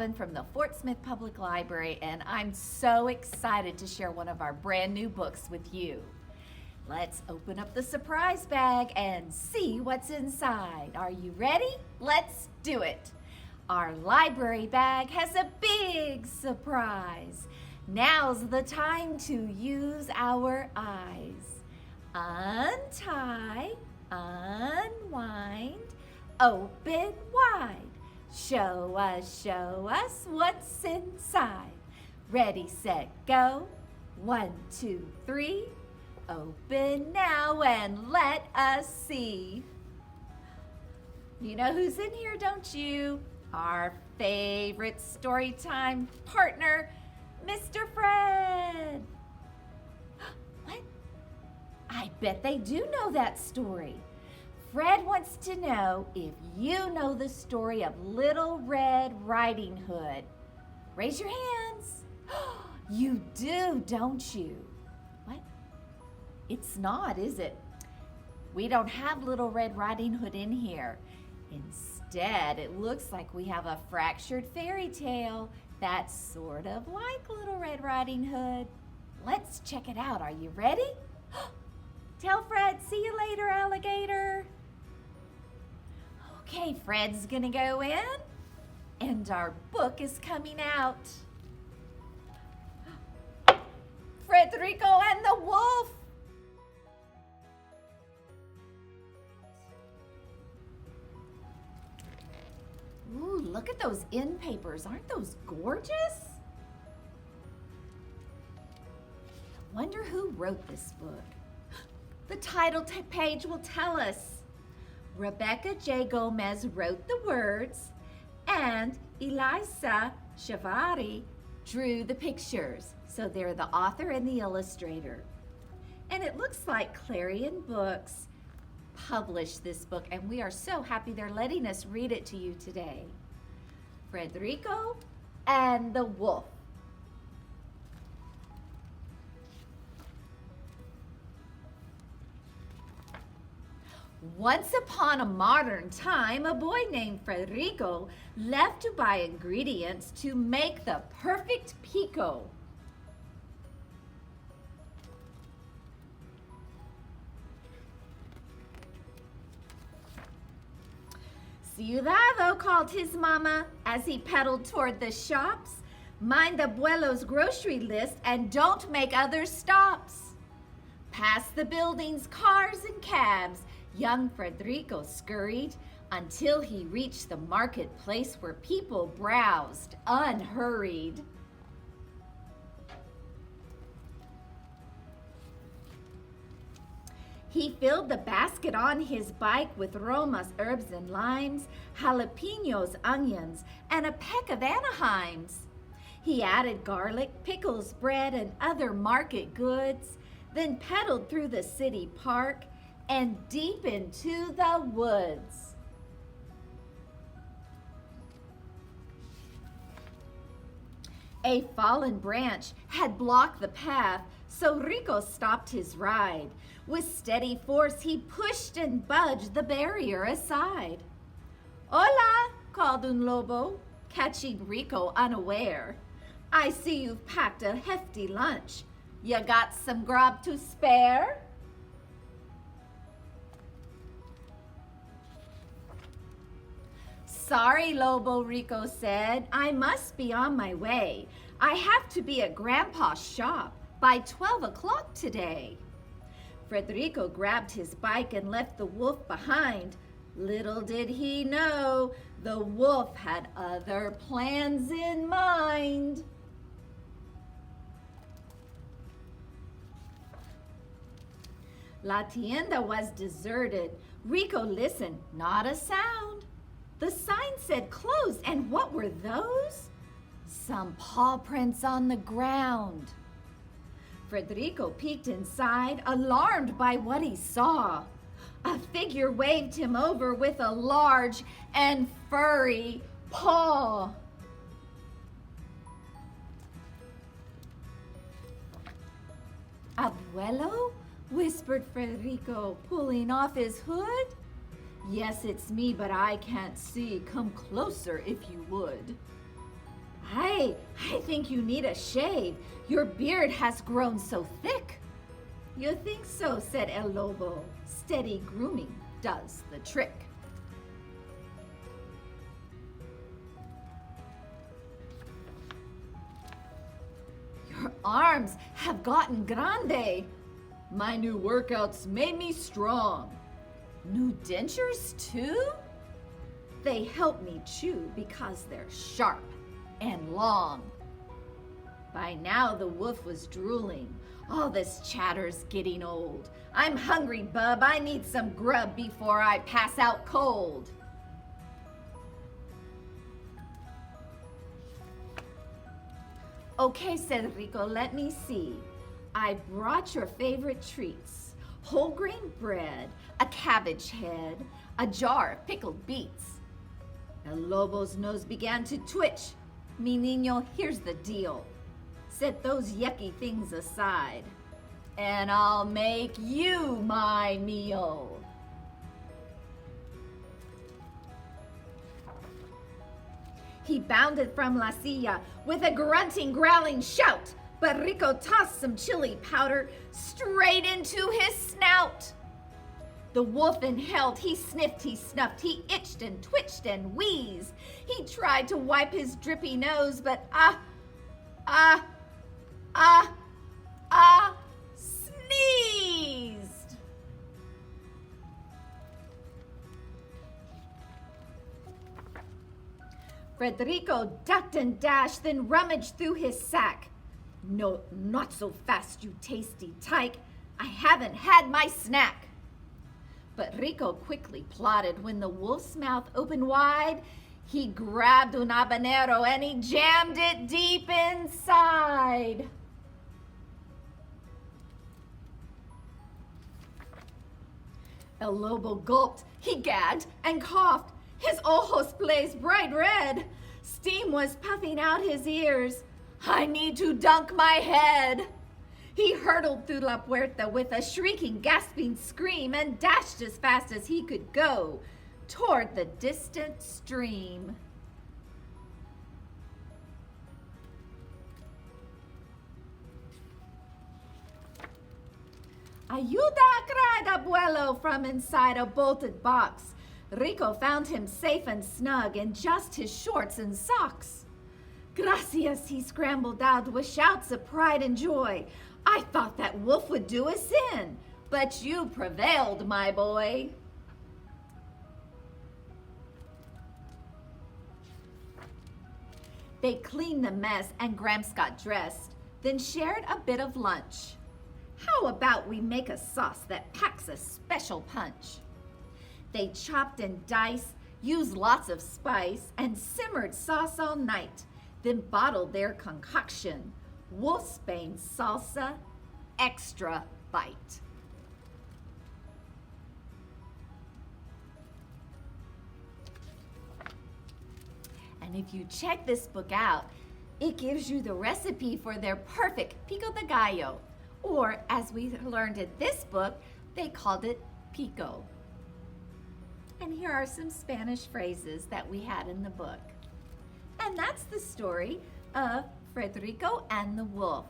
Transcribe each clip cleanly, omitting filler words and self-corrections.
Ellen from the Fort Smith Public Library, and I'm so excited to share one of our brand new books with you. Let's open up the surprise bag and see what's inside. Are you ready? Let's do it. Our library bag has a big surprise. Now's the time to use our eyes. Untie, unwind, open wide. Show us what's inside. Ready, set, go. 1, 2, 3. Open now and let us see. You know who's in here, don't you? Our favorite storytime partner, Mr. Fred. What? I bet they do know that story. Fred wants to know if you know the story of Little Red Riding Hood. Raise your hands. You do, don't you? What? It's not, is it? We don't have Little Red Riding Hood in here. Instead, it looks like we have a fractured fairy tale that's sort of like Little Red Riding Hood. Let's check it out. Are you ready? Tell Fred, see you later, alligator. Okay, Fred's gonna go in, and our book is coming out. Federico and the wolf. Ooh, look at those end papers. Aren't those gorgeous? I wonder who wrote this book. The title page will tell us. Rebecca J. Gomez wrote the words, and Elisa Chavarri drew the pictures. So they're the author and the illustrator. And it looks like Clarion Books published this book, and we are so happy they're letting us read it to you today. Frederico and the Wolf. Once upon a modern time, a boy named Federico left to buy ingredients to make the perfect pico. Ciudado, called his mama as he pedaled toward the shops. Mind the Abuelo's grocery list and don't make other stops. Past the buildings, cars, and cabs, young Federico scurried until he reached the marketplace where people browsed unhurried. He filled the basket on his bike with Roma's herbs and limes, jalapenos, onions, and a peck of Anaheims. He added garlic, pickles, bread, and other market goods, then pedaled through the city park and deep into the woods. A fallen branch had blocked the path, so Rico stopped his ride. With steady force, he pushed and budged the barrier aside. Hola, called un lobo, catching Rico unaware. I see you've packed a hefty lunch. You got some grub to spare? Sorry, Lobo, Rico said. I must be on my way. I have to be at Grandpa's shop by 12 o'clock today. Federico grabbed his bike and left the wolf behind. Little did he know, the wolf had other plans in mind. La tienda was deserted. Rico listened, not a sound. The sign said closed, and what were those? Some paw prints on the ground. Federico peeked inside, alarmed by what he saw. A figure waved him over with a large and furry paw. Abuelo? Whispered Federico, pulling off his hood. Yes, it's me, but I can't see. Come closer if you would. I think you need a shave. Your beard has grown so thick. You think so, said El Lobo. Steady grooming does the trick. Your arms have gotten grande. My new workouts made me strong. New dentures too? They help me chew because they're sharp and long. By now the wolf was drooling. All this chatter's getting old. I'm hungry, bub. I need some grub before I pass out cold. Okay, Federico, let me see. I brought your favorite treats. Whole grain bread, a cabbage head, a jar of pickled beets. El Lobo's nose began to twitch. Mi niño, here's the deal. Set those yucky things aside, and I'll make you my meal. He bounded from La Silla with a grunting, growling shout, but Rico tossed some chili powder straight into his snout. The wolf inhaled, he sniffed, he snuffed, he itched and twitched and wheezed. He tried to wipe his drippy nose, but sneezed. Frederico ducked and dashed, then rummaged through his sack. No, not so fast, you tasty tyke. I haven't had my snack. But Rico quickly plotted. When the wolf's mouth opened wide, he grabbed un habanero and he jammed it deep inside. El Lobo gulped, he gagged and coughed. His ojos blazed bright red. Steam was puffing out his ears. I need to dunk my head. He hurtled through La Puerta with a shrieking, gasping scream and dashed as fast as he could go toward the distant stream. Ayuda, cried Abuelo from inside a bolted box. Rico found him safe and snug in just his shorts and socks. Gracias, he scrambled out with shouts of pride and joy. I thought that wolf would do us in, but you prevailed, my boy. They cleaned the mess and Gramps got dressed, then shared a bit of lunch. How about we make a sauce that packs a special punch? They chopped and diced, used lots of spice, and simmered sauce all night, then bottled their concoction, Wolfsbane salsa extra bite. And if you check this book out, it gives you the recipe for their perfect pico de gallo, or as we learned in this book, they called it pico. And here are some Spanish phrases that we had in the book. And that's the story of Frederico and the wolf.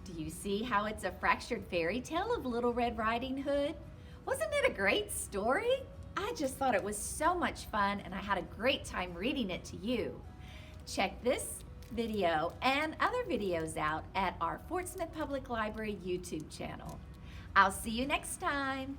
Do you see how it's a fractured fairy tale of Little Red Riding Hood? Wasn't it a great story? I just thought it was so much fun and I had a great time reading it to you. Check this video and other videos out at our Fort Smith Public Library YouTube channel. I'll see you next time.